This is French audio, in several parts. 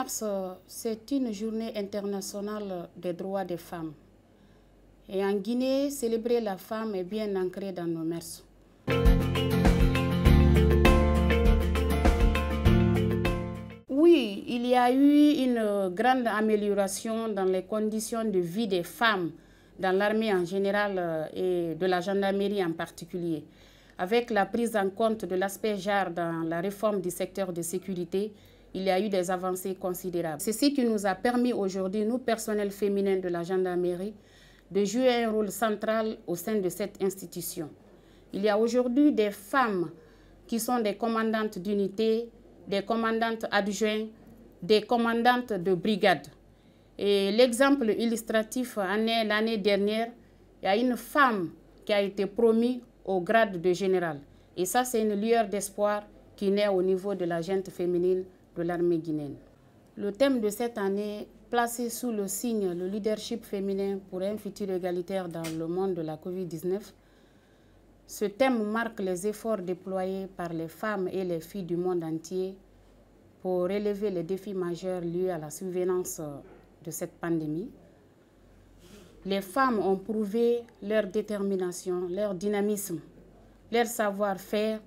mars, c'est une journée internationale des droits des femmes. Et en Guinée, célébrer la femme est bien ancré dans nos mœurs. Oui, il y a eu une grande amélioration dans les conditions de vie des femmes dans l'armée en général et de la gendarmerie en particulier. Avec la prise en compte de l'aspect genre dans la réforme du secteur de sécurité, il y a eu des avancées considérables. C'est ce qui nous a permis aujourd'hui, nous, personnels féminins de la gendarmerie, de jouer un rôle central au sein de cette institution. Il y a aujourd'hui des femmes qui sont des commandantes d'unité, des commandantes adjointes, des commandantes de brigade. Et l'exemple illustratif en est l'année dernière, il y a une femme qui a été promue au grade de général. Et ça, c'est une lueur d'espoir qui naît au niveau de la gente féminine de l'armée guinéenne. Le thème de cette année, placé sous le signe le leadership féminin pour un futur égalitaire dans le monde de la Covid-19, ce thème marque les efforts déployés par les femmes et les filles du monde entier pour relever les défis majeurs liés à la survenance de cette pandémie. Les femmes ont prouvé leur détermination, leur dynamisme, leur savoir-faire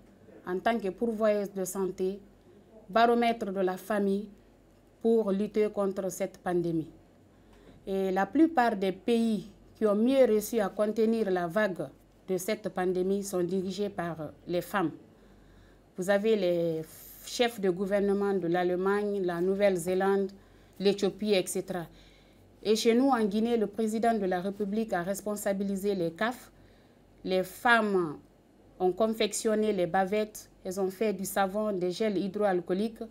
en tant que pourvoyeuses de santé, baromètre de la famille pour lutter contre cette pandémie. Et la plupart des pays qui ont mieux réussi à contenir la vague de cette pandémie sont dirigés par les femmes. Vous avez les chefs de gouvernement de l'Allemagne, la Nouvelle-Zélande, l'Éthiopie, etc. Et chez nous, en Guinée, le président de la République a responsabilisé les CAF. Les femmes ont confectionné les bavettes, elles ont fait du savon, des gels hydroalcooliques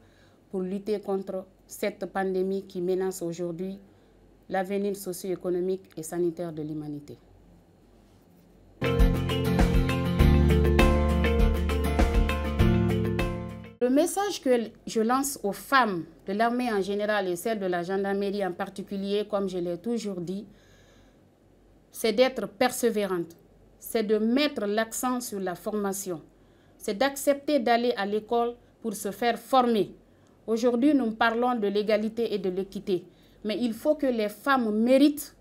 pour lutter contre cette pandémie qui menace aujourd'hui l'avenir socio-économique et sanitaire de l'humanité. Le message que je lance aux femmes de l'armée en général et celles de la gendarmerie en particulier, comme je l'ai toujours dit, c'est d'être persévérante, c'est de mettre l'accent sur la formation, c'est d'accepter d'aller à l'école pour se faire former. Aujourd'hui, nous parlons de l'égalité et de l'équité, mais il faut que les femmes méritent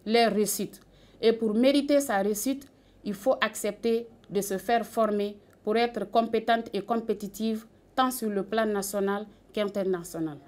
leur réussite. Et pour mériter sa réussite, il faut accepter de se faire former pour être compétente et compétitive tant sur le plan national qu'international.